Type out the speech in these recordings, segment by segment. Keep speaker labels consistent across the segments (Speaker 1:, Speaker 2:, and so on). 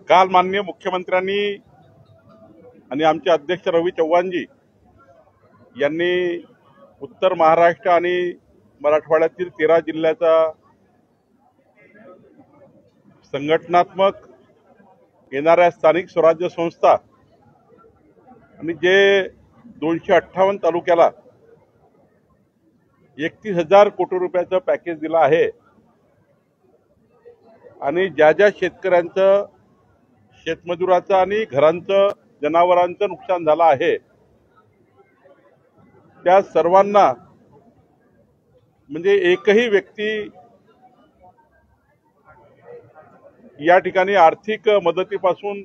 Speaker 1: काल माननीय मुख्यमंत्र्यांनी आणि आमचे अध्यक्ष रवी चव्हाणजी यांनी उत्तर महाराष्ट्र आणि मराठवाड्यातील 13 जिल्ह्याचा संघटनात्मक येणाऱ्या स्थानिक स्वराज्य संस्था आणि जे 258 तालुक्याला 31,000 कोटी रुपयाचं पॅकेज दिलं आहे आणि ज्या ज्या शेतकऱ्यांचं शेतमजुराचं आणि घरांचं जनावरांचं नुकसान झालं आहे त्या सर्वांना म्हणजे एकही व्यक्ती या ठिकाणी आर्थिक मदतीपासून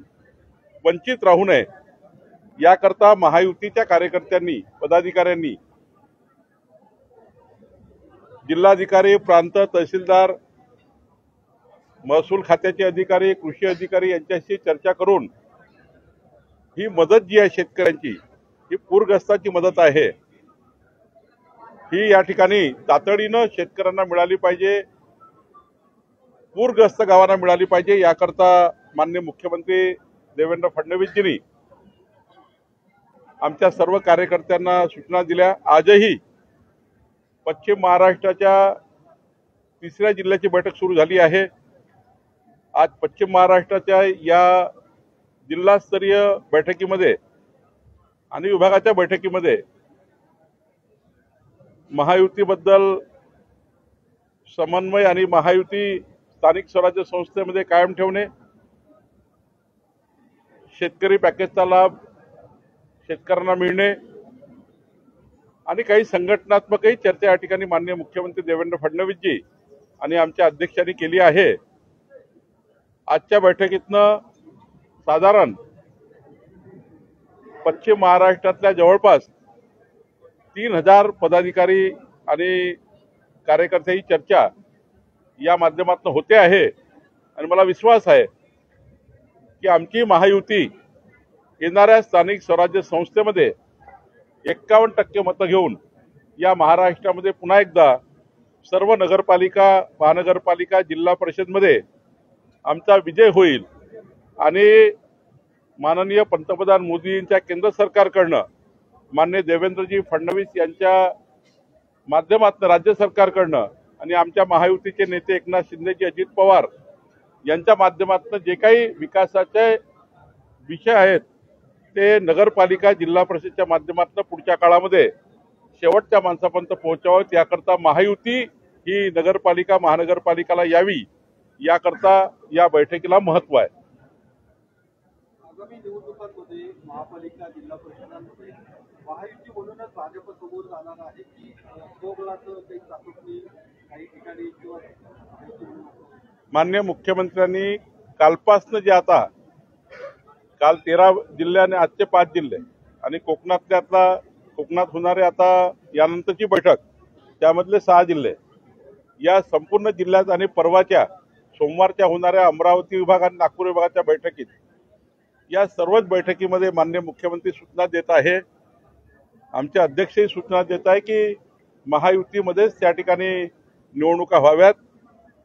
Speaker 1: वंचित राहू नये याकरता महायुतीच्या कार्यकर्त्यांनी पदाधिकाऱ्यांनी जिल्हाधिकारी प्रांत तहसीलदार महसूल खात्याचे अधिकारी कृषी अधिकारी यांच्याशी चर्चा करून ही मदत जी आहे शेतकऱ्यांची ही पूरग्रस्ताची मदत आहे ही या ठिकाणी तातडीनं शेतकऱ्यांना मिळाली पाहिजे पूरग्रस्त गावांना मिळाली पाहिजे याकरता माननीय मुख्यमंत्री देवेंद्र फडणवीसजींनी आमच्या सर्व कार्यकर्त्यांना सूचना दिल्या। आजही पश्चिम महाराष्ट्राच्या 3ऱ्या जिल्ह्याची बैठक सुरू झाली आहे। आज पश्चिम महाराष्ट्राच्या या जिल्हास्तरीय बैठकीमध्ये आणि विभागाच्या बैठकीमध्ये महायुतीबद्दल समन्वय आणि महायुती स्थानिक स्वराज्य संस्थेमध्ये कायम ठेवणे, शेतकरी पॅकेजचा लाभ शेतकऱ्यांना मिळणे आणि काही संघटनात्मकही चर्चा या ठिकाणी माननीय मुख्यमंत्री देवेंद्र फडणवीसजी आणि आमच्या अध्यक्षांनी केली आहे। आजच्या बैठकीतनं साधारण पश्चिम महाराष्ट्रातल्या जवळपास 3,000 पदाधिकारी आणि कार्यकर्त्यांची चर्चा या माध्यमातून होते आहे आणि मला विश्वास आहे की आमची महायुती येणाऱ्या स्थानिक स्वराज्य संस्थेमध्ये 51% मतं घेऊन या महाराष्ट्रामध्ये पुन्हा एकदा सर्व नगरपालिका महानगरपालिका जिल्हा परिषदमध्ये आमचा विजय होईल आणि माननीय पंतप्रधान मोदींच्या केंद्र सरकारकडनं माननीय देवेंद्रजी फडणवीस यांच्या माध्यमातून राज्य सरकारकडनं आणि आमच्या महायुतीचे नेते एकनाथ शिंदेजी अजित पवार यांच्या माध्यमातून जे काही विकासाचे विषय आहेत ते नगरपालिका जिल्हा परिषदच्या माध्यमातून पुढच्या काळामध्ये शेवटच्या माणसापर्यंत पोहोचावं याकरता महायुती ही नगरपालिका महानगरपालिकाला यावी याकरता या बैठकीला महत्व आहे।
Speaker 2: आगामी निवडणुकांमध्ये महापालिका जिल्हा परिषदांमध्ये महायुती म्हणूनच भाजप समोर जाणार आहे की दोघांचं काही चाचपणी काही ठिकाणी किंवा
Speaker 1: माननीय मुख्यमंत्र्यांनी कालपासनं जे आता काल 13 जिल्हे आणि आजचे 5 जिल्हे आणि कोकणात होणारे आता यानंतरची बैठक त्यामधले 6 जिल्हे या संपूर्ण जिल्ह्यात आणि परवाच्या सोमवारच्या होणाऱ्या अमरावती विभाग आणि नागपूर विभागाच्या बैठकीत या सर्वच बैठकीमध्ये माननीय मुख्यमंत्री सूचना देत आहे। आमचे अध्यक्षही सूचना देत आहे की महायुतीमध्येच त्या ठिकाणी निवडणुका व्हाव्यात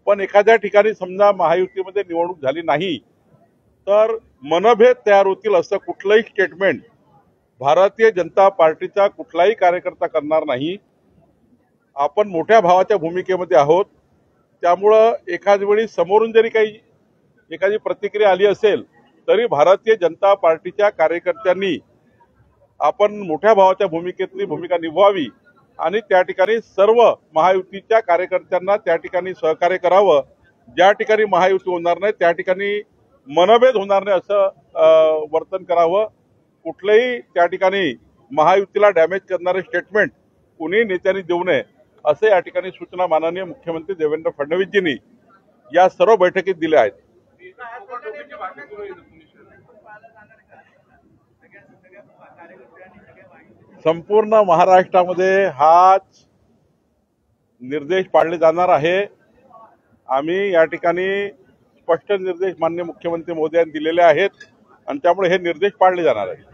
Speaker 1: पण एखाद्या ठिकाणी समजा महायुतीमध्ये निवडणूक झाली नाही तर मनभेद तयार होतील असं कुठलंही स्टेटमेंट भारतीय जनता पार्टीचा कुठलाही कार्यकर्ता करणार नाही। आपण मोठ्या भावाच्या भूमिकेमध्ये आहोत त्यामुळं एखाद्या वेळी समोरून जरी काही एखादी प्रतिक्रिया आली असेल तरी भारतीय जनता पार्टीच्या कार्यकर्त्यांनी आपण मोठ्या भावाच्या भूमिकेतली भूमिका निभवावी आणि त्या ठिकाणी सर्व महायुतीच्या कार्यकर्त्यांना त्या ठिकाणी सहकार्य करावं। ज्या ठिकाणी महायुती होणार नाही त्या ठिकाणी मनभेद होणार नाही असं वर्तन करावं। कुठलेही त्या ठिकाणी महायुतीला डॅमेज करणारे स्टेटमेंट कुणी नेत्यांनी देऊ नये असे या ठिकाणी सूचना माननीय मुख्यमंत्री देवेंद्र फडणवीसजींनी या सर्व बैठकीत दिल्या आहेत। संपूर्ण महाराष्ट्रामध्ये हाच निर्देश पाळले जाणार आहे। आम्ही या ठिकाणी स्पष्ट निर्देश माननीय मुख्यमंत्री महोदयांनी दिलेले आहेत आणि त्यामुळे हे निर्देश पाळले जाणार आहेत।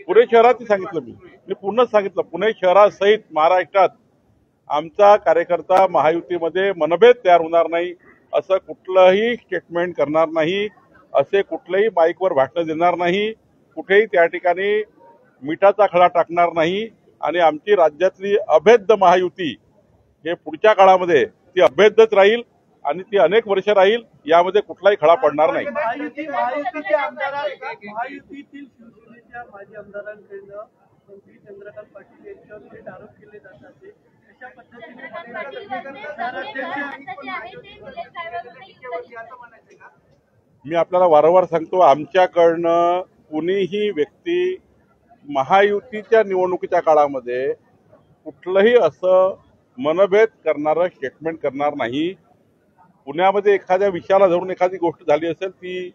Speaker 1: पुणे शहरात सांगितलं मी पूर्ण सांगितलं पुणे शहरासहित महाराष्ट्रात आमचा कार्यकर्ता महायुतीमध्ये मनभेद तयार होणार नाही असं कुठलंही स्टेटमेंट करणार नाही, असे कुठलंही माईकवर भाषण देणार नाही, कुठेही त्या ठिकाणी मिठाचा खडा टाकणार नाही आणि आमची राज्यातली अभेद्य महायुती हे पुढच्या काळामध्ये ती अभेद्यच राहील आणि ती अनेक वर्ष राहील, यामध्ये कुठलाही खडा पडणार नाही.
Speaker 2: महायुतीतील शिवसेनेच्या माजी आमदारांकडनं मंत्री चंद्रकांत पाटील यांच्यावर थेट आरोप केले जातात. अशा पद्धतीने
Speaker 1: मी आपल्याला वारंवार सांगतो, आमच्याकडनं कुणीही व्यक्ती महायुतीच्या निवडणुकीच्या काळामध्ये कुठलंही असं मनभेद करणारं स्टेटमेंट करणार नाही. पुण्यामध्ये एखाद्या विषयाला धरून एखादी गोष्ट झाली असेल ती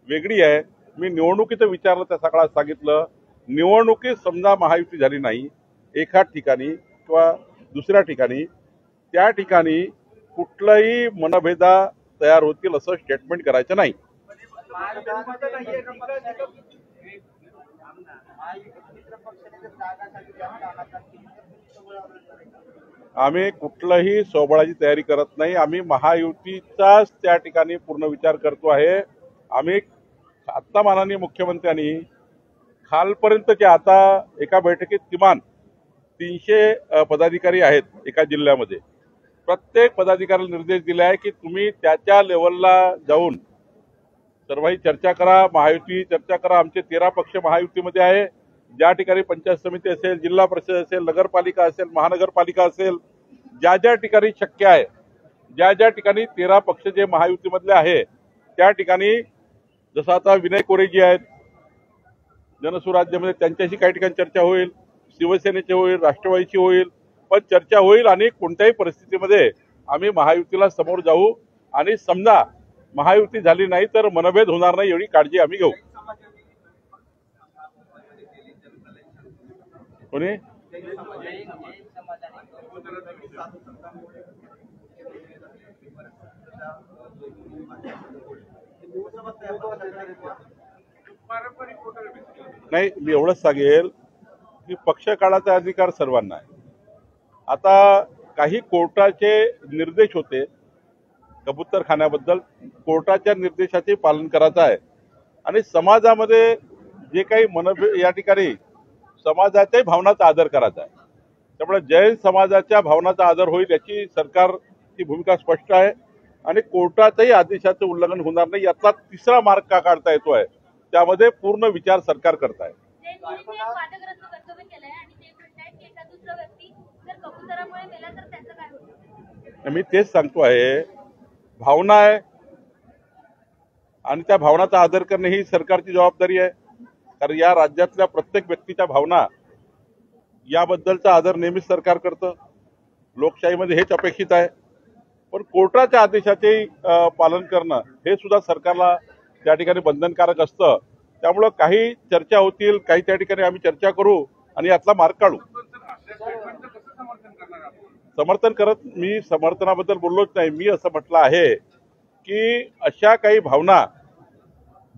Speaker 1: वेगळी आहे. मी निवडणुकीचं विचारलं त्या सकाळात सांगितलं, निवडणुकीत समजा महायुती झाली नाही एका ठिकाणी किंवा दुसऱ्या ठिकाणी, त्या ठिकाणी कुठलंही मनभेदा तयार होतील असं स्टेटमेंट करायचं नाही. आम्ही कुठलंही सोबळाची तयारी करत नाही. आम्ही महायुतीचाच त्या ठिकाणी पूर्ण विचार करतो आहे. आम्ही आत्ता माननीय मुख्यमंत्र्यांनी खालपर्यंतचे आता एका बैठकीत किमान 300 पदाधिकारी आहेत एका जिल्ह्यामध्ये. प्रत्येक पदाधिकाऱ्याला निर्देश दिले आहे की तुम्ही त्याच्या लेवलला जाऊन सर्वही चर्चा करा, महायुती चर्चा करा. आमचे 13 पक्ष महायुतीमध्ये आहे. ज्या ठिकाणी पंचायत समिती असेल, जिल्हा परिषद असेल, नगरपालिका असेल, महानगरपालिका असेल, ज्या ज्या ठिकाणी शक्य आहे, ज्या ज्या ठिकाणी 13 पक्ष जे महायुतीमधले आहे त्या ठिकाणी, जसं आता विनय कोरेजी आहेत जनसुराज्यामध्ये, त्यांच्याशी काही ठिकाणी चर्चा होईल, शिवसेनेची होईल, राष्ट्रवादीची होईल, पण चर्चा होईल आणि कोणत्याही परिस्थितीमध्ये आम्ही महायुतीला समोर जाऊ आणि समजा महायुती झाली नाही तर मनभेद होणार नाही एवढी काळजी आम्ही घेऊ. कोणी नाही, मी एवढंच सांगेल की पक्ष काढायचा अधिकार सर्वांना आहे. आता काही कोर्टाचे निर्देश होते कबूतरखान्याबद्दल, कोर्टाच्या निर्देशाचे पालन करायचं आहे आणि समाजामध्ये जे काही मनभेद, या ठिकाणी समाजाच्याही भावनाचा आदर करायचा आहे. त्यामुळे जैन समाजाच्या भावनाचा आदर होईल याची सरकारची भूमिका स्पष्ट आहे आणि कोर्टाच्याही आदेशाचं उल्लंघन होणार नाही यातला तिसरा मार्ग का काढता येतोय, त्यामध्ये पूर्ण विचार सरकार करत आहे. मी तेच सांगतो आहे, भावना आहे आणि त्या भावनाचा आदर करणे ही सरकारची जबाबदारी आहे. कारण या राज्यातल्या प्रत्येक व्यक्तीच्या भावना याबद्दलचा आदर नेहमीच सरकार करतं. लोकशाहीमध्ये हेच अपेक्षित आहे. पण कोर्टाच्या आदेशाचे पालन करणं हे सुद्धा सरकारला त्या ठिकाणी बंधनकारक असतं. त्यामुळं काही चर्चा होतील, काही त्या ठिकाणी आम्ही चर्चा करू आणि यातला मार्ग काढू. समर्थन करत, मी समर्थनाबद्दल बोललोच नाही. मी असं म्हटलं आहे की अशा काही भावना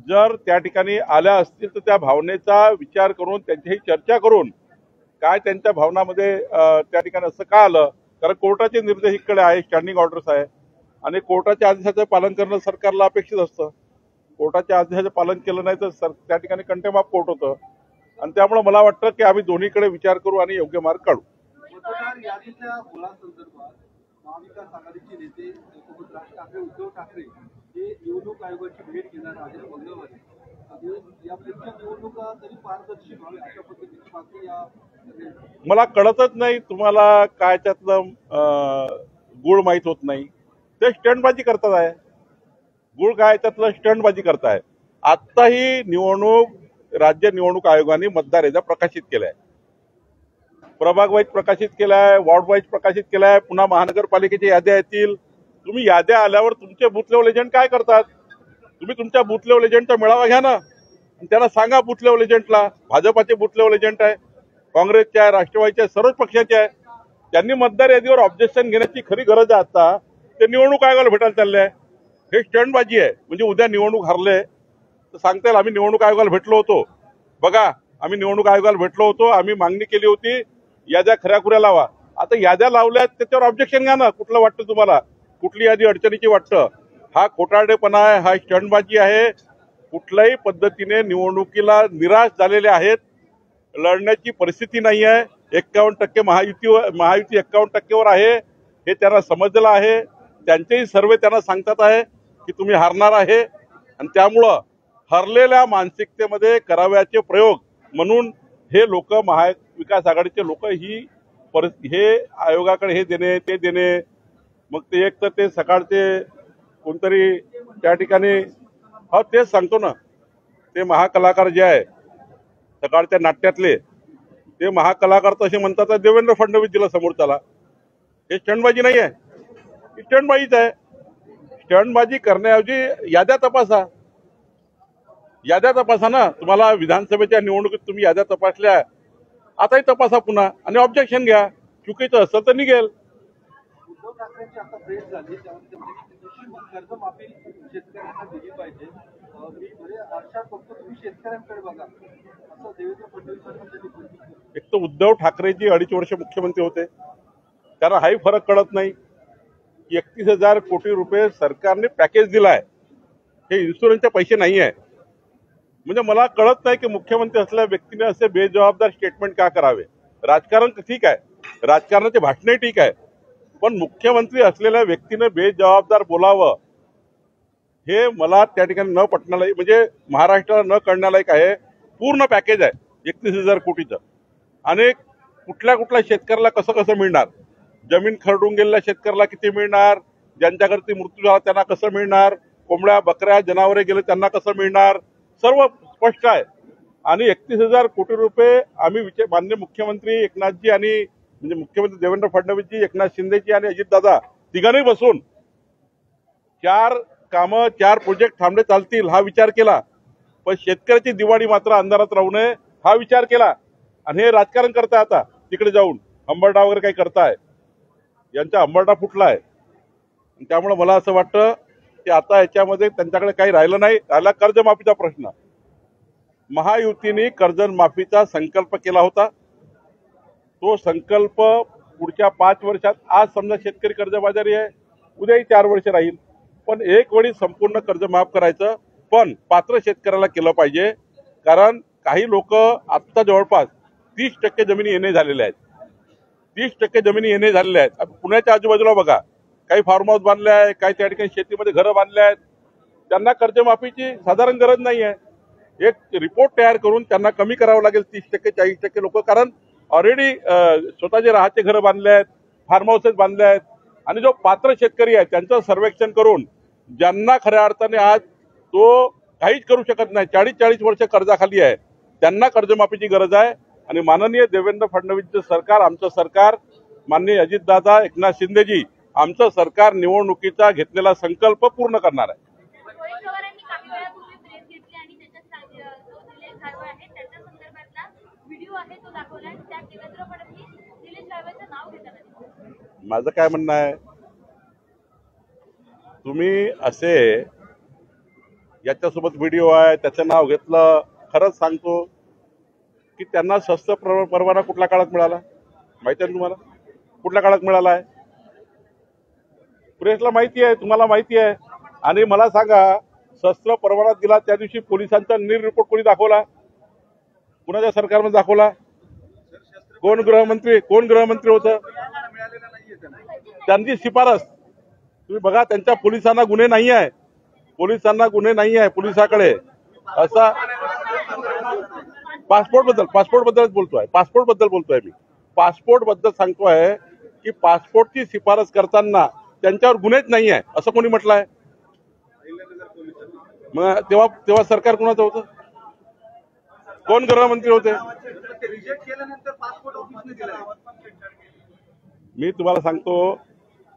Speaker 1: जर त्या ठिकाणी आल्या असतील तर त्या भावनेचा विचार करून त्यांच्याही चर्चा करून काय त्यांच्या भावनामध्ये त्या ठिकाणी असं का आलं, कारण कोर्टाचे निर्देश इकडे आहे, स्टँडिंग ऑर्डर्स आहे आणि कोर्टाच्या आदेशाचं पालन करणं सरकारला अपेक्षित असतं. कोर्टाच्या आदेशाचं पालन केलं नाही तर त्या ठिकाणी कंटेम्प्ट ऑफ कोर्ट होतं आणि त्यामुळे मला वाटतं की आम्ही दोन्हीकडे विचार करू आणि योग्य मार्ग काढू.
Speaker 2: मतदार यादीच्या मुलांसंदर्भात महाविकास आघाडीचे नेते राज ठाकरे, उद्धव ठाकरे हे निवडणूक आयोगाची भेट घेणार आहेत मंगळवारी. या पुढच्या निवडणुका तरी पारदर्शी व्हावी अशा पद्धतीची मागणी या.
Speaker 1: मला कळतच नाही तुम्हाला काय त्यातलं गुळ माहीत होत नाही. ते स्टंटबाजी करतात आहे. गुळ काय त्यातलं स्टंटबाजी करताय. आत्ताही निवडणूक राज्य निवडणूक आयोगाने मतदार याद्या प्रकाशित केल्या आहे. प्रभाग वाईज प्रकाशित केलाय, वॉर्ड वाईज प्रकाशित केलाय, पुन्हा महानगरपालिकेच्या याद्या येतील. तुम्ही याद्या आल्यावर तुमचे बूथ लेवल एजंट काय करतात? तुम्ही तुमच्या बूथ लेवल एजंटचा मेळावा घ्या ना आणि त्यांना सांगा, बूथ लेवल एजंटला, भाजपाचे बूथ लेवल एजंट आहे, काँग्रेसचे आहे, राष्ट्रवादीचे आहे, सर्वच पक्षाचे आहे, त्यांनी मतदार यादीवर ऑब्जेक्शन घेण्याची खरी गरज आहे. आता ते निवडणूक आयोगाला भेटायला चालले आहे. हे स्टंटबाजी आहे. म्हणजे उद्या निवडणूक हरले तर सांगता येईल आम्ही निवडणूक आयोगाला भेटलो होतो, बघा आम्ही निवडणूक आयोगाला भेटलो होतो, आम्ही मागणी केली होती याद्या खऱ्याखुऱ्या लावा. आता याद्या लावल्यात त्याच्यावर ऑब्जेक्शन घ्या ना. कुठलं वाटतं तुम्हाला, कुठली यादी अडचणीची वाटतं हा खोटारडेपणा आहे, हा स्टंटबाजी आहे. कुठल्याही पद्धतीने निवडणुकीला निराश झालेले आहेत. लढण्याची परिस्थिती नाही आहे. 51% महायुती 51% आहे हे त्यांना समजलं आहे. त्यांचेही सर्वे त्यांना सांगतात आहे की तुम्ही हारणार आहे आणि त्यामुळं हरलेल्या मानसिकतेमध्ये करावयाचे प्रयोग म्हणून हे लोक महाविकास आघाडीचे लोक हे आयोगाकडे हे देणे ते देणे. मग ते एक तर ते सकाळचे कोणतरी त्या ठिकाणी हा तेच सांगतो ना, ते महाकलाकार जे आहे सकाळच्या नाट्यातले ते महाकलाकार तसे म्हणतात देवेंद्र फडणवीसजीला समोर चला. हे स्टंटबाजी नाही आहे, ही स्टंटबाजीच आहे. स्टंटबाजी करण्याऐवजी याद्या तपासा. याद्या तपासा ना. तुम्हाला विधानसभेच्या निवडणुकीत तुम्ही याद्या तपासल्या, आताही तपासा पुन्हा आणि ऑब्जेक्शन घ्या. चुकीचं असेल तर निघेल.
Speaker 2: उद्धव ठाकरेंची आता प्रेस झाली त्यामध्ये कर्जमाफी शेतकऱ्यांना दिली पाहिजे. मी बरे आरशात बघतो तुम्ही शेतकऱ्यांकडे बघा असं देवेंद्र फडणवीसांनी त्यांनी बोललं.
Speaker 1: एक तर उद्धव ठाकरेजी 2.5 वर्ष मुख्यमंत्री होते, त्यांना हाही फरक कळत नाही. 31,000 कोटी रुपये सरकारने पॅकेज दिलाय, हे इन्शुरन्सचे पैसे नाही आहे. म्हणजे मला कळत नाही की मुख्यमंत्री असलेल्या व्यक्तीने असे बेजबाबदार स्टेटमेंट का करावे. राजकारण ठीक आहे, राजकारणाचे भाषणही ठीक आहे, पण मुख्यमंत्री असलेल्या व्यक्तीने बेजबाबदार बोलावं हे मला त्या ठिकाणी न पटण्यालायक, म्हणजे महाराष्ट्राला न कळण्यालायक आहे. पूर्ण पॅकेज आहे 31,000 कोटीचं आणि कुठल्या शेतकऱ्याला कसं कसं मिळणार, जमीन खरडून गेलेल्या शेतकऱ्याला किती मिळणार, ज्यांच्या घरती मृत्यू झाला त्यांना कसं मिळणार, कोंबड्या बकऱ्या जनावरे गेले त्यांना कसं मिळणार, सर्व स्पष्ट आहे. आणि 31,000 कोटी रुपये आम्ही माननीय मुख्यमंत्री एकनाथजी आणि म्हणजे मुख्यमंत्री देवेंद्र फडणवीसजी, एकनाथ शिंदेजी आणि अजितदादा तिघांनी बसून 4 कामं 4 प्रोजेक्ट थांबले चालतील हा विचार केला, पण शेतकऱ्याची दिवाळी मात्र अंधारात राहू नये हा विचार केला. आणि हे राजकारण करताय आता तिकडे जाऊन हंबरडा वगैरे काही करताय, यांचा हंबरडा फुटलाय. त्यामुळे मला असं वाटतं की आता याच्यामध्ये त्यांच्याकडे काही राहिलं नाही. राहिला कर्जमाफीचा प्रश्न. महायुतीने कर्जमाफीचा संकल्प केला होता. तो संकल्प पुढच्या 5 वर्षात, आज समजा शेतकरी कर्जबाजारी आहे, उद्याही 4 वर्ष राहील, पण एक वेळी संपूर्ण कर्ज माफ करायचं, पण पात्र शेतकऱ्याला केलं पाहिजे. कारण काही लोक आत्ता जवळपास 30% जमिनी येणे झालेल्या आहेत. 30% जमिनी येणे झालेल्या आहेत. पुण्याच्या आजूबाजूला बघा, काही फार्म हाऊस बांधले आहे, काही त्या ठिकाणी शेतीमध्ये घरं बांधले आहेत. त्यांना कर्जमाफीची साधारण गरज नाही आहे. एक रिपोर्ट तयार करून त्यांना कमी करावं लागेल 30% 40% लोक, कारण ऑलरेडी स्वतःचे राहायचे घरं बांधले आहेत, फार्म हाऊसेस बांधले आहेत. आणि जो पात्र शेतकरी आहे त्यांचं सर्वेक्षण करून ज्यांना खऱ्या अर्थाने आज तो काहीच करू शकत नाही, 40-40 वर्ष कर्जाखाली आहे, त्यांना कर्जमाफीची गरज आहे. आणि माननीय देवेंद्र फडणवीसचं सरकार, आमचं सरकार, माननीय अजितदादा एकनाथ शिंदेजी, आमचं सरकार निवडणुकीचा घेतलेला संकल्प पूर्ण करणार आहे. माझं काय म्हणणं आहे, तुम्ही असे याच्यासोबत व्हिडिओ आहे त्याचं नाव घेतलं, खरंच सांगतो की त्यांना शस्त्र परवाना कुठल्या काळात मिळाला माहिती आहे तुम्हाला? कुठल्या काळात मिळाला आहे? प्रेसला माहिती आहे, तुम्हाला माहिती आहे. आणि मला सांगा, शस्त्र परवाना दिला त्या दिवशी पोलिसांचा रिपोर्ट कोणी दाखवला? कुणाच्या सरकारमध्ये दाखवला? कोण गृहमंत्री होतं? त्यांची शिफारस तुम्ही बघा. त्यांच्या पोलिसांना गुन्हे नाही आहे, पोलिसाकडे असा पासपोर्ट बद्दल बोलतोय मी. पासपोर्ट बद्दल सांगतोय की पासपोर्टची शिफारस करताना त्यांच्यावर गुन्हेच नाही आहे असं कोणी म्हटलंय? मग तेव्हा सरकार कोणाचं होतं? कोण गृहमंत्री होते? मी तुम्हाला सांगतो,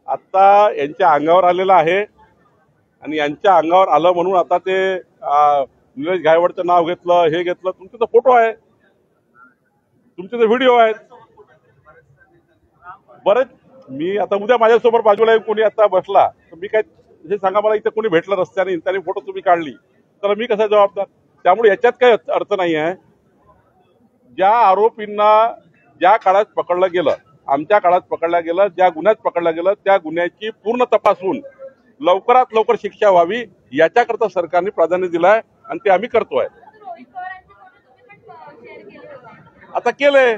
Speaker 1: आता यांच्या अंगावर आलेलं आहे आणि यांच्या अंगावर आलं म्हणून आता ते निलेश गायवडचं नाव घेतलं, हे घेतलं. तुमचे तर फोटो आहे, तुमचे तर व्हिडिओ आहेत बरेच. मी आता उद्या माझ्यासोबत बाजूला कोणी आता बसला तर मी काय हे सांगा मला, इथे कोणी भेटलं रस्त्याने त्याने फोटो तुम्ही काढली तर मी कसा जबाबदार? त्यामुळे याच्यात काही अर्थ नाही आहे. ज्या आरोपींना ज्या काळात पकडलं गेलं, आमच्या काळात पकडलं गेलं, ज्या गुन्ह्यात पकडलं गेलं, त्या गुन्ह्याची पूर्ण तपासून लवकरात लवकर शिक्षा व्हावी याच्याकरता सरकारने प्राधान्य दिलं आहे आणि ते आम्ही करतोय.
Speaker 3: रोहित पवारांचे फोटो तुम्ही पण शेअर केले होते.
Speaker 1: आता केलंय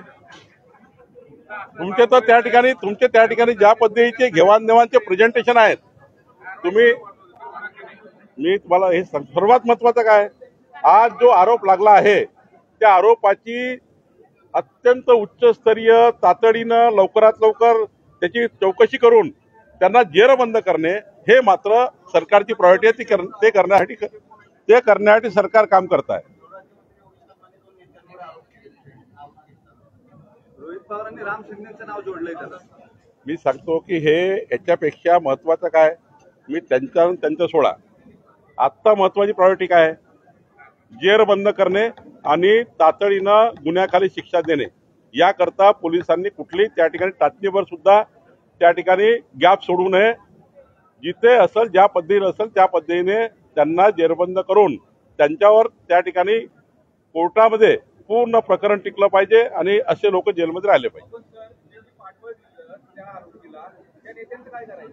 Speaker 1: तुमचे तर त्या ठिकाणी ज्या पद्धतीचे घेवाणदेवाणचे प्रेझेंटेशन आहेत तुम्ही, मी तुम्हाला हे सर्वात महत्वाचं काय, आज जो आरोप लागला आहे त्या आरोपाची अत्यंत उच्चस्तरीय तातडीनं लवकरात लवकर त्याची चौकशी करून त्यांना जेरबंद करणे हे मात्र सरकारची प्रायोरिटी आहे. ते करण्यासाठी सरकार काम करत आहे.
Speaker 2: रोहित पवारांनी राम शिंदेचं नाव जोडलंय त्याला.
Speaker 1: मी सांगतो की हे याच्यापेक्षा महत्वाचं काय, मी त्यांचं सोडा, आत्ता महत्वाची प्रायोरिटी काय आहे, जेरबंद करणे आणि तातडीनं गुन्ह्याखाली शिक्षा देणे. याकरता पोलिसांनी कुठलीही त्या ठिकाणी टाचणीवर सुद्धा त्या ठिकाणी गॅप सोडू नये. जिथे असेल ज्या पद्धतीने असेल त्या पद्धतीने त्यांना जेरबंद करून त्यांच्यावर त्या ठिकाणी कोर्टामध्ये पूर्ण प्रकरण टिकलं पाहिजे आणि असे लोक जेलमध्ये राहिले पाहिजे.
Speaker 2: पण सर, जे पाठबळ दिलं त्या आरोपीला, त्या नेत्यांचं काय करायचं?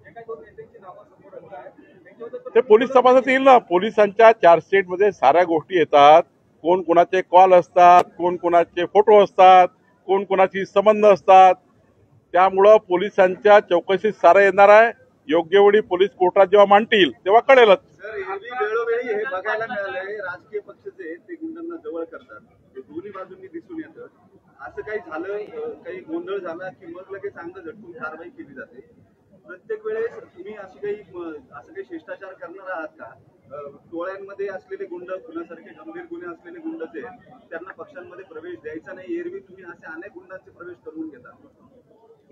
Speaker 2: एका दोन नेत्यांची नावं समोर आली आहेत. त्यांच्याबद्दल
Speaker 1: ते पोलीस तपासात येईल ना. पोलिसांच्या चार्जशीटमध्ये साऱ्या गोष्टी येतात. कोण कोणाचे कॉल असतात, कोण कोणाचे फोटो असतात, कोण कोणाची संबंध असतात. त्यामुळं पोलिसांच्या चौकशीत सारं येणार आहे. योग्य वेळी पोलीस कोर्टात जेव्हा मांडतील तेव्हा कळेलच.
Speaker 2: सर, एरवी वेळोवेळी हे बघायला मिळालंय, राजकीय पक्ष जे ते गुंडांना जवळ करतात, हे दोन्ही बाजूंनी दिसून येतं. असं काही झालं, काही गोंधळ झाला की मग लगेच अंग झटकून कारवाई केली जाते. प्रत्येक वेळेस तुम्ही असं काही शिष्टाचार करणार आहात का? टोळ्यांमध्ये असलेले गुंड, गुन्ह्यासारखे गंभीर गुन्हे असलेले गुंड जे त्यांना पक्षांमध्ये प्रवेश द्यायचा नाही. एरवी तुम्ही असे अनेक गुंडांचे प्रवेश करून घेता.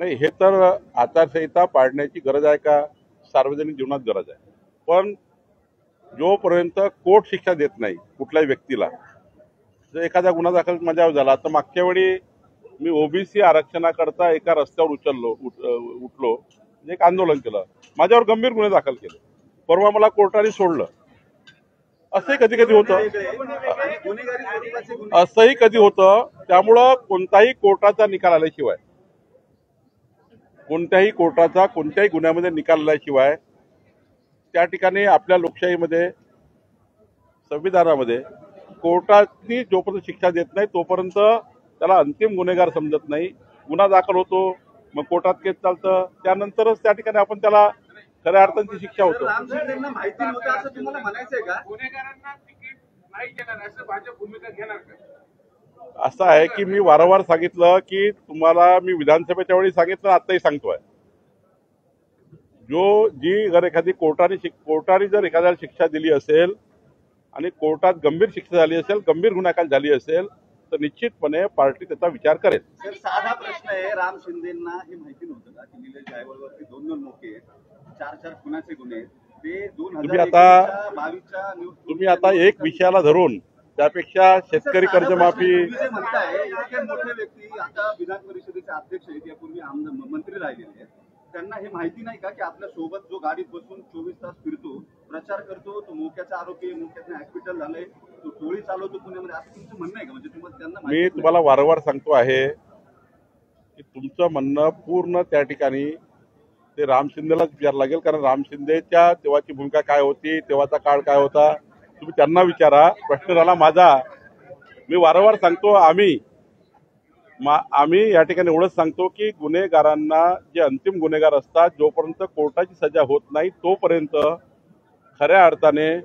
Speaker 1: नाही, हे तर आचारसंहिता पाडण्याची गरज आहे का? सार्वजनिक जीवनात गरज आहे. पण जोपर्यंत कोर्ट शिक्षा देत नाही कुठल्याही व्यक्तीला, जर एखादा गुन्हा दाखल माझ्यावर झाला तर मागच्या वेळी मी ओबीसी आरक्षणाकरता एका रस्त्यावर उठलो, एक आंदोलन केलं, माझ्यावर गंभीर गुन्हे दाखल केले. परवा मला कोर्टाने सोडलं. असंही कधी कधी होतं,
Speaker 2: गुन्हेगारी स्वरूपाचे गुन्हे
Speaker 1: असंही कधी होतं. त्यामुळं कोणताही कोर्टाचा निकाल आल्याशिवाय, कोणत्याही गुन्ह्यामध्ये निकाल आल्याशिवाय त्या ठिकाणी आपल्या लोकशाहीमध्ये, संविधानामध्ये कोर्टाची जोपर्यंत शिक्षा देत नाही तोपर्यंत त्याला अंतिम गुन्हेगार समजत नाही. गुन्हा दाखल होतो, मग कोर्टात केस चालतं, त्यानंतरच त्या ठिकाणी आपण त्याला खऱ्या अर्थाची शिक्षा होतो.
Speaker 2: राम शिंदेंना माहिती नव्हतं असं तुम्हाला म्हणायचंय का?
Speaker 4: गुन्हेगारांना तिकीट नाही देणार असं भाजप भूमिका घेणार का?
Speaker 1: असं आहे की मी वारंवार सांगितलं की तुम्हाला, मी विधानसभेच्या वेळी सांगितलं, आताही सांगतोय, जर एखादी कोर्टाने जर एखाद्याला शिक्षा दिली असेल आणि कोर्टात गंभीर शिक्षा झाली असेल, गंभीर गुन्हेखाली झाली असेल तर निश्चितपणे पार्टी त्याचा विचार करेल.
Speaker 2: सर, साधा प्रश्न आहे, राम शिंदेंना हे माहिती नव्हतं का की निलेश जायवळवरती 2 मोके 4 खुनाचे गुन्हे ते 2022च्या
Speaker 1: तुम्ही आता एक विषयाला धरून त्यापेक्षा शेतकरी कर्जमाफी,
Speaker 2: तुम्ही जे म्हणताय, इतके मोठे व्यक्ती आता विधान परिषदेचे अध्यक्ष आहेत, यापूर्वी मंत्री राहिलेले आहेत, त्यांना हे माहिती नाही का की आपल्या सोबत जो गाडीत बसून 24 तास फिरतो, प्रचार करतो, तो मोक्याचा आरोपी, मोक्यातनं हॉस्पिटल झालंय, तो टोळी चालवतो पुण्यामध्ये, असं तुमचं म्हणणं आहे का? म्हणजे त्यांना
Speaker 1: मी तुम्हाला वारंवार सांगतो आहे की तुमचं म्हणणं पूर्ण त्या ठिकाणी ते राम शिंदेलाच विचारावं लागेल. कारण राम शिंदेच्या तेव्हाची भूमिका काय होती, तेव्हाचा काळ काय होता, तुम्ही त्यांना विचारा. प्रश्न झाला माझा. मी वारंवार सांगतो, आम्ही या ठिकाणी एवढंच सांगतो की गुन्हेगारांना, जे अंतिम गुन्हेगार असतात, जोपर्यंत कोर्टाची सजा होत नाही तोपर्यंत खऱ्या अर्थाने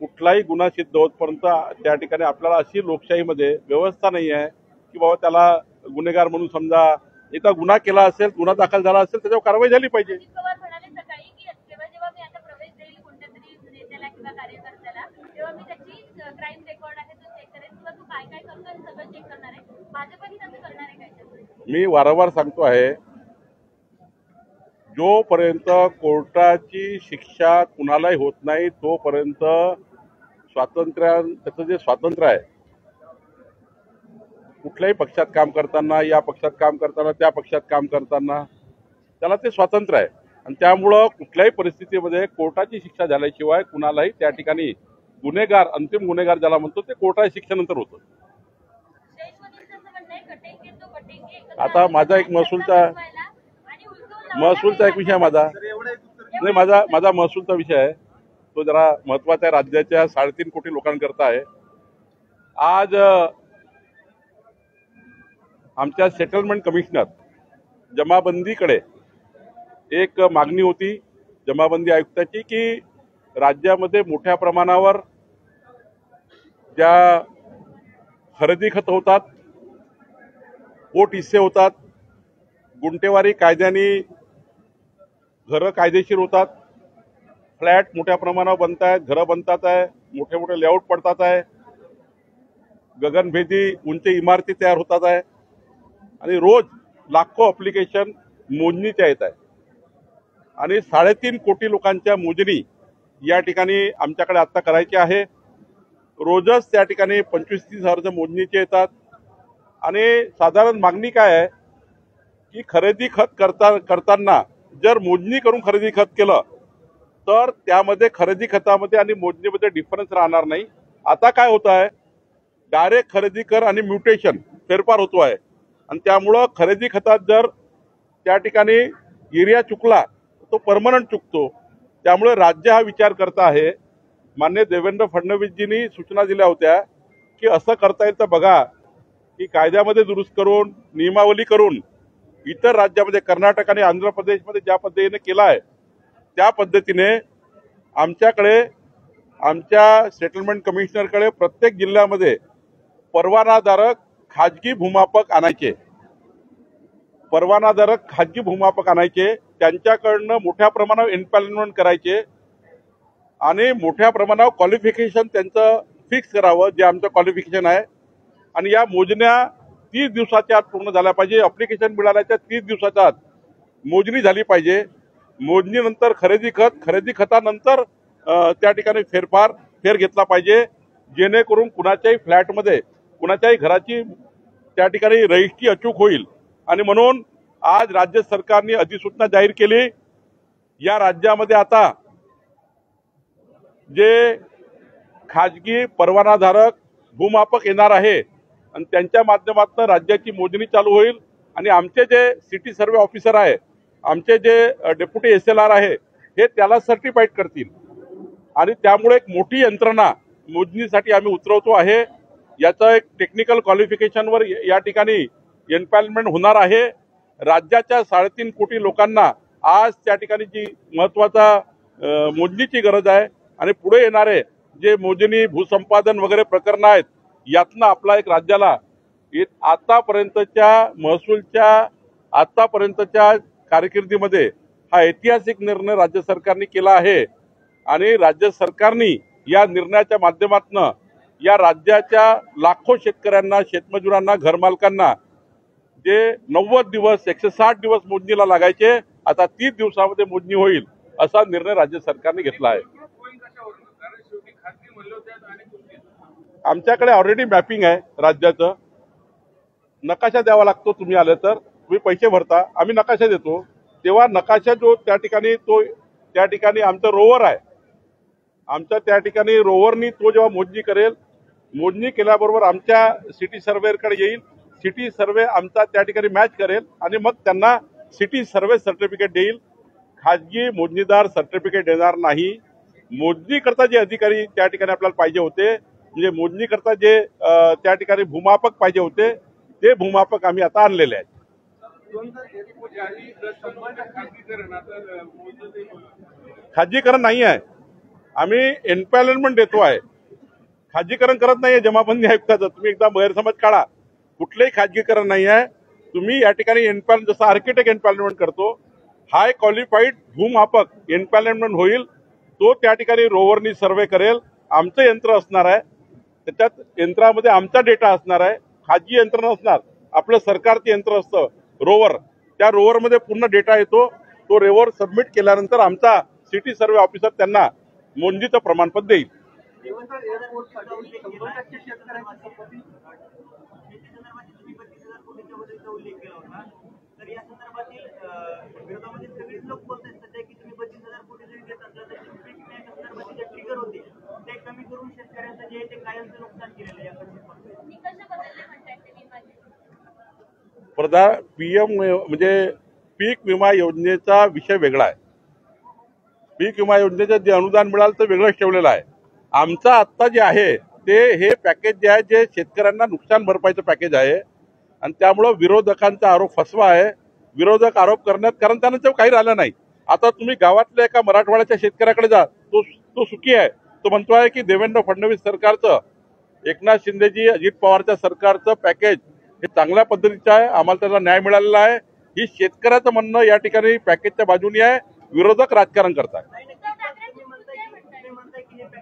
Speaker 1: कुठलाही गुन्हा सिद्ध होतपर्यंत त्या ठिकाणी आपल्याला अशी लोकशाहीमध्ये व्यवस्था नाही आहे की बाबा त्याला गुन्हेगार म्हणून समजा. एका गुन्हा केला असेल, गुन्हा दाखल झाला असेल, त्याच्यावर कारवाई झाली पाहिजे.
Speaker 3: अजित पवार म्हणाले सकाळी की जेव्हा मी आता प्रवेश देईल कोणत्या तरी नेत्याला किंवा कार्यकर्त्याला, तेव्हा मी त्याची क्राईम रेकॉर्ड आहे तो चेक करेन किंवा तू काय काय करतो हे सगळं चेक करणार आहे. भाजपही तसं करणार आहे काय?
Speaker 1: मी वारंवार सांगतो आहे, जोपर्यंत कोर्टाची शिक्षा कुणालाही होत नाही तोपर्यंत त्याचं जे स्वातंत्र्य आहे, कुठल्याही पक्षात काम करताना, या पक्षात काम करताना, त्या पक्षात काम करताना, त्याला ते स्वातंत्र्य आहे. आणि त्यामुळं कुठल्याही परिस्थितीमध्ये कोर्टाची शिक्षा झाल्याशिवाय कुणालाही त्या ठिकाणी गुन्हेगार, अंतिम गुन्हेगार ज्याला म्हणतो, ते कोर्टाच्या शिक्षेनंतर होतं. आता माझा एक महसूलचा एक विषय माझा, नाही, माझा महसूलचा विषय आहे, तो जरा महत्वाचा आहे. राज्याच्या 3.5 कोटी लोकांकरता आहे. आज आमच्या सेटलमेंट कमिशनर जमाबंदीकडे एक मागणी होती जमाबंदी आयुक्ताची की राज्यामध्ये मोठ्या प्रमाणावर ज्या खरेदी खत होतात, पोट हिस्से होतात, गुंटेवारी कायद्याने घरं कायदेशीर होतात, फ्लॅट मोठ्या प्रमाणावर बनत आहेत, घरं बनतात आहे, मोठे मोठे लेआउट पडतात आहे, गगनभेदी उंच इमारती तयार होतात आहे आणि रोज लाखो अप्लिकेशन मोजणीच्या येत आहे आणि 3.5 कोटी लोकांच्या मोजणी या ठिकाणी आमच्याकडे आता करायची आहे. रोजच त्या ठिकाणी 25-30 हजारच्या मोजणीचे येतात आणि साधारण मागणी काय आहे की खरेदी खत करताना जर मोजणी करून खरेदी खत केलं तर त्यामध्ये खरेदी खतामध्ये आणि मोजणीमध्ये डिफरन्स राहणार नाही. आता काय होत आहे, डायरेक्ट खरेदी कर आणि म्युटेशन फेरफार होतो आहे आणि त्यामुळं खरेदी खतात जर त्या ठिकाणी एरिया चुकला तो परमनंट चुकतो. त्यामुळे राज्य हा विचार करत आहे. माननीय देवेंद्र फडणवीसजींनी सूचना दिल्या होत्या की असं करता येईल तर बघा की कायद्यामध्ये दुरुस्त करून नियमावली करून इतर राज्यामध्ये कर्नाटक आणि आंध्र प्रदेशमध्ये ज्या पद्धतीने केला आहे त्या पद्धतीने आमच्याकडे आमच्या सेटलमेंट कमिशनरकडे प्रत्येक जिल्ह्यामध्ये परवानाधारक खाजगी भूमापक आणायचे, त्यांच्याकडनं मोठ्या प्रमाणावर एम्पॅनलमेंट करायचे आणि मोठ्या प्रमाणावर क्वालिफिकेशन त्यांचं फिक्स करावं, जे आमचं क्वालिफिकेशन आहे. आणि या मोजण्या 30 दिवसाच्या आत पूर्ण झाल्या पाहिजे. अप्लिकेशन मिळाल्याच्या 30 दिवसाच्या आत मोजणी झाली पाहिजे. मोजणीनंतर खरेदी खतानंतर त्या ठिकाणी फेर घेतला पाहिजे, जेणेकरून कुणाच्याही फ्लॅटमध्ये कुणाच्याही घराची त्या ठिकाणी रजिस्ट्री अचूक होईल. आणि म्हणून आज राज्य सरकारने अधिसूचना जाहीर केली. या राज्यामध्ये आता जे खाजगी परवानाधारक भूमापक येणार आहे आणि त्यांच्या माध्यमातून राज्याची मोजणी चालू होईल आणि आमचे जे सिटी सर्वे ऑफिसर आहे, आमचे जे डेप्युटी SLR आहे, हे त्याला सर्टिफाईड करतील आणि त्यामुळे एक मोठी यंत्रणा मोजणीसाठी आम्ही उतरवतो आहे. याचं एक टेक्निकल क्वालिफिकेशनवर या ठिकाणी एम्पॅनलमेंट होणार आहे. राज्याच्या 3.5 कोटी लोकांना आज त्या ठिकाणी जी महत्वाचा मोजणीची गरज आहे आणि पुढे येणारे जे मोजणी भूसंपादन वगैरे प्रकरण आहेत यातनं आपला एक राज्याला आतापर्यंतच्या कारकिर्दीमध्ये हा ऐतिहासिक निर्णय राज्य सरकारने केला आहे आणि राज्य सरकारने या निर्णयाच्या माध्यमातून या राज्याच्या लाखो शेतकऱ्यांना, शेतमजुरांना, घरमालकांना जे 90 दिवस 160 दिवस मोजणीला लागायचे आता 30 दिवसामध्ये मोजणी होईल असा निर्णय राज्य सरकारने घेतला आहे. आमच्याकडे ऑलरेडी मॅपिंग आहे राज्याचं. नकाशा द्यावा लागतो. तुम्ही आले तर तुम्ही पैसे भरता, आम्ही नकाशा देतो. तेव्हा नकाशा जो त्या ठिकाणी आमचं रोवर आहे, आमच्या त्या ठिकाणी रोवरनी तो जेव्हा मोजणी करेल, मोजणी केल्याबरोबर आमच्या सिटी सर्वेकडे येईल. सिटी सर्वे आमचा त्या ठिकाणी मॅच करेल आणि मग त्यांना सिटी सर्वे सर्टिफिकेट देईल. खाजगी मोजणीदार सर्टिफिकेट देणार नाही. मोजणी करता जे अधिकारी त्या ठिकाणी आपल्याला पाहिजे होते, म्हणजे मोजणी करता जे त्या ठिकाणी भूमापक पाहिजे होते, ते भूमापक आम्ही आता आणलेले आहेत. खाजगीकरण नाही आहे, आम्ही एम्पॅनलमेंट देतो आहे. खाजगीकरण करत नाहीये जमाबंदी आयुक्ताचं. तुम्ही एकदा गैरसमज काढा. कुठलेही खाजगीकरण नाही आहे. तुम्ही या ठिकाणी जसं आर्किटेक्ट एम्पॅनलमेंट करतो, हाय क्वालिफाईड भूमापक एम्पॅनलमेंट होईल. तो त्या ठिकाणी रोवरनी सर्वे करेल. आमचं यंत्र असणार आहे, त्याच्यात यंत्रामध्ये आमचा डेटा असणार आहे. खाजगी यंत्र नसणार, आपलं सरकारचं यंत्र असतं रोवर. त्या रोवरमध्ये पूर्ण डेटा येतो. तो रोवर सबमिट केल्यानंतर आमचा सिटी सर्वे ऑफिसर त्यांना मोजणीचं प्रमाणपत्र देईल. PM म्हणजे पीक विमा योजनेचा विषय वेगळा आहे. पीक विमा योजनेचं जे अनुदान मिळालं तर वेगळंच ठेवलेलं आहे. आमचं आत्ता जे आहे ते हे पॅकेज जे आहे जे शेतकऱ्यांना नुकसान भरपाईचं पॅकेज आहे आणि त्यामुळं विरोधकांचा आरोप फसवा आहे. विरोधक आरोप करण्यात कारण त्यांना ते काही राहिलं नाही. आता तुम्ही गावातल्या एका मराठवाड्याच्या शेतकऱ्याकडे जा, तो सुखी आहे. तो म्हणतोय की देवेंद्र फडणवीस सरकारचं, एकनाथ शिंदेजी अजित पवारच्या सरकारचं पॅकेज हे चांगल्या पद्धतीचं आहे, आम्हाला त्याला न्याय मिळालेला आहे. ही शेतकऱ्याचं म्हणणं या ठिकाणी पॅकेजच्या बाजूनी आहे. विरोधक राजकारण करतात.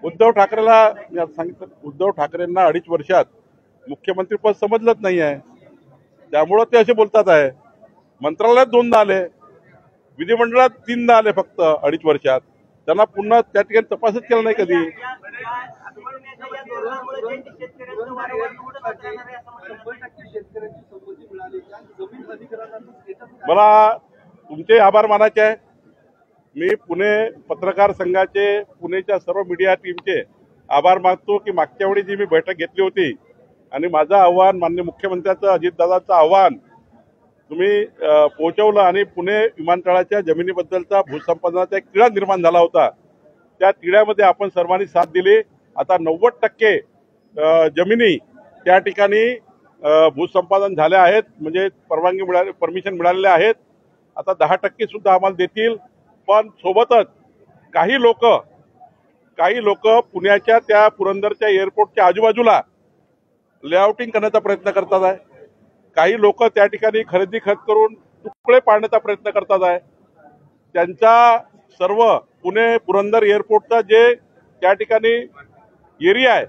Speaker 1: उद्धव ठाकरेला मी आता सांगितलं, उद्धव ठाकरेंना 2.5 वर्षात मुख्यमंत्रीपद समजलंच नाही आहे, त्यामुळं ते असे बोलतात आहे. मंत्रालयात 2दा आले, विधिमंडळात 3दा आले फक्त 2.5 वर्षात. त्यांना पुन्हा त्या ठिकाणी तपासच केला नाही कधी. मला तुमचे आभार मानायचे आहे. मी पुणे पत्रकार संघाचे, पुणेच्या सर्व मीडिया टीमचे आभार मानतो की मागच्या वेळी जी मी बैठक घेतली होती आणि माझं आव्हान माननीय मुख्यमंत्र्यांचं, अजितदादांचं आव्हान तुम्ही पोहोचवलं आणि पुणे विमानतळाच्या जमिनीबद्दलचा भूसंपादनाचा एक तिढा निर्माण झाला होता. त्या तिढ्यामध्ये आपण सर्वांनी साथ दिली. आता 90% जमिनी त्या ठिकाणी भूसंपादन झाल्या आहेत, म्हणजे परवानगी परमिशन मिळालेल्या आहेत. आता 10% सुद्धा आम्हाला देतील. पण सोबतच काही लोक पुण्याच्या त्या पुरंदरच्या एअरपोर्टच्या आजूबाजूला लेआउटिंग करण्याचा प्रयत्न करतात आहे. काही लोक त्या ठिकाणी खरेदी खत करून तुकडे पाडण्याचा प्रयत्न करतात आहे. त्यांचा सर्व पुणे पुरंदर एअरपोर्टचा जे त्या ठिकाणी एरिया आहे,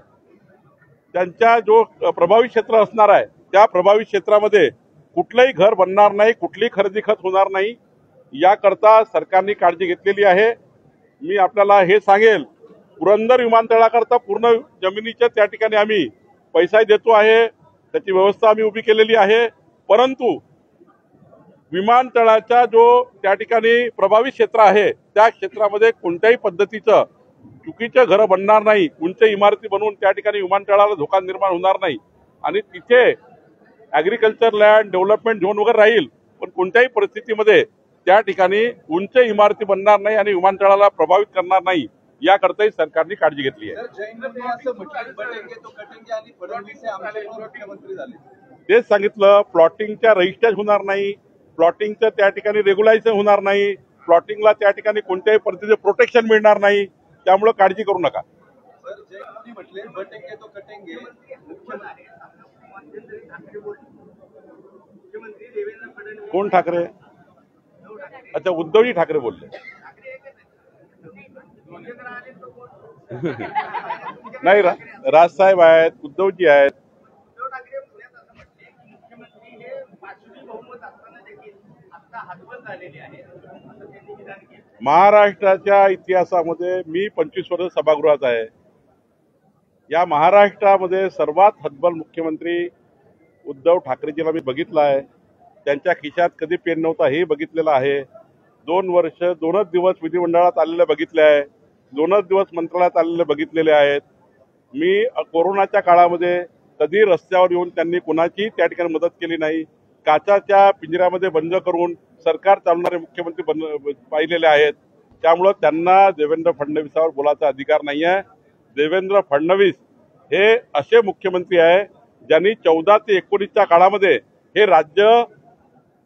Speaker 1: त्यांच्या जो प्रभावित क्षेत्र असणार आहे त्या प्रभावित क्षेत्रामध्ये कुठलंही घर बनणार नाही, कुठलीही खरेदी खत होणार नाही, याकरता सरकारने काळजी घेतलेली आहे. मी आपल्याला हे सांगेल, पुरंदर विमानतळाकरता पूर्ण जमिनीच्या त्या ठिकाणी आम्ही पैसा देतो आहे, त्याची व्यवस्था आम्ही उभी केलेली आहे. परंतु विमानतळाचा जो त्या ठिकाणी प्रभावित क्षेत्र आहे त्या क्षेत्रामध्ये कोणत्याही पद्धतीचं चुकीचं घरं बनणार नाही, उंच इमारती बनवून त्या ठिकाणी विमानतळाला धोका निर्माण होणार नाही आणि तिथे ॲग्रिकल्चर लँड डेव्हलपमेंट झोन वगैरे राहील. पण कोणत्याही परिस्थितीमध्ये त्या ठिकाणी उंच इमारती बनणार नाही आणि विमानतळाला प्रभावित करणार नाही, याकरताही सरकारने काळजी घेतली आहे. तेच सांगितलं, प्लॉटिंगच्या रजिस्टर होणार नाही, प्लॉटिंगचं त्या ठिकाणी रेग्युलायझेशन होणार नाही, प्लॉटिंगला त्या ठिकाणी कोणत्याही पद्धतीचे प्रोटेक्शन मिळणार नाही. त्यामुळे काळजी करू नका. कोण ठाकरे? अच्छा, उद्धवजी ठाकरे बोलले. नाही, राजसाहेब आहेत, उद्धवजी आहेत. महाराष्ट्राच्या इतिहासामध्ये मी 25 वर्ष सभागृहात आहे. या महाराष्ट्रामध्ये सर्वात हतबल मुख्यमंत्री उद्धव ठाकरेजीला मी बघितलं आहे. त्यांच्या खिशात कधी पेन नव्हता हे बघितलेलं आहे. 2 दिवस विधिमंडळात आलेले बघितले आहे, 2 दिवस मंत्रालयात आलेले बघितलेले आहेत. मी कोरोनाच्या काळामध्ये कधी रस्त्यावर येऊन त्यांनी कुणाची त्या ठिकाणी मदत केली नाही. काचाच्या पिंजऱ्यामध्ये बंद करून सरकार चालवणारे मुख्यमंत्री पाहिलेले आहेत. त्यामुळं त्यांना देवेंद्र फडणवीसावर बोलायचा अधिकार नाही आहे. देवेंद्र फडणवीस हे असे मुख्यमंत्री आहे ज्यांनी 14 ते 19च्या काळामध्ये हे राज्य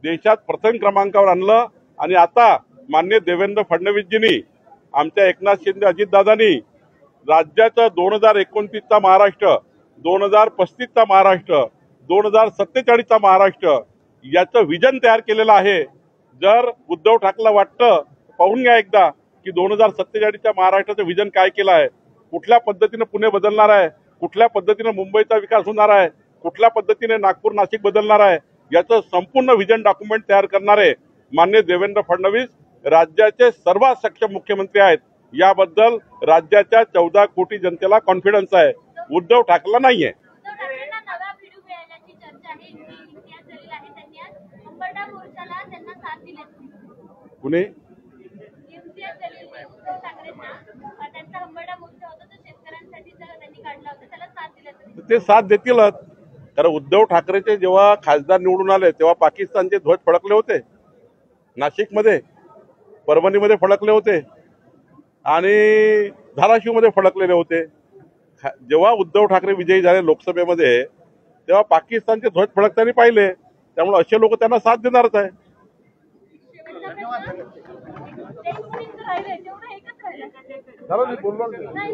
Speaker 1: देशात प्रथम क्रमांकावर आणलं आणि आता माननीय देवेंद्र फडणवीसजींनी, आमच्या एकनाथ शिंदे अजितदादांनी राज्याचं 2029चा महाराष्ट्र, 2035चा महाराष्ट्र, 2047चा महाराष्ट्र याचं विजन तयार केलेलं आहे. जर उद्धव ठाकरेला वाटतं, पाहून घ्या एकदा की 2047च्या महाराष्ट्राचं विजन काय केलं आहे, कुठल्या पद्धतीने पुणे बदलणार आहे, कुठल्या पद्धतीने मुंबईचा विकास होणार आहे, कुठल्या पद्धतीने नागपूर नाशिक बदलणार आहे, याचं संपूर्ण विजन डॉक्युमेंट तयार करणारे माननीय देवेंद्र फडणवीस राज्याचे सर्वात सक्षम मुख्यमंत्री आहेत. याबद्दल राज्याच्या 14 कोटी जनतेला कॉन्फिडन्स आहे, उद्धव ठाकरेला नाहीये. कुणी ते साथ देतीलच. कारण उद्धव ठाकरेचे जेव्हा खासदार निवडून आले तेव्हा पाकिस्तानचे ध्वज फडकले होते, नाशिकमध्ये, परभणीमध्ये फडकले होते. आणि धाराशिवमध्ये फडकलेले होते. जेव्हा उद्धव ठाकरे विजयी झाले लोकसभेमध्ये तेव्हा पाकिस्तानचे ध्वज फडकताना पाहिले. त्यामुळे असे लोक त्यांना साथ देणारच आहे.
Speaker 3: राहिले तेवढं एकच राहिलं
Speaker 1: झालं, मी बोललो.
Speaker 3: नाही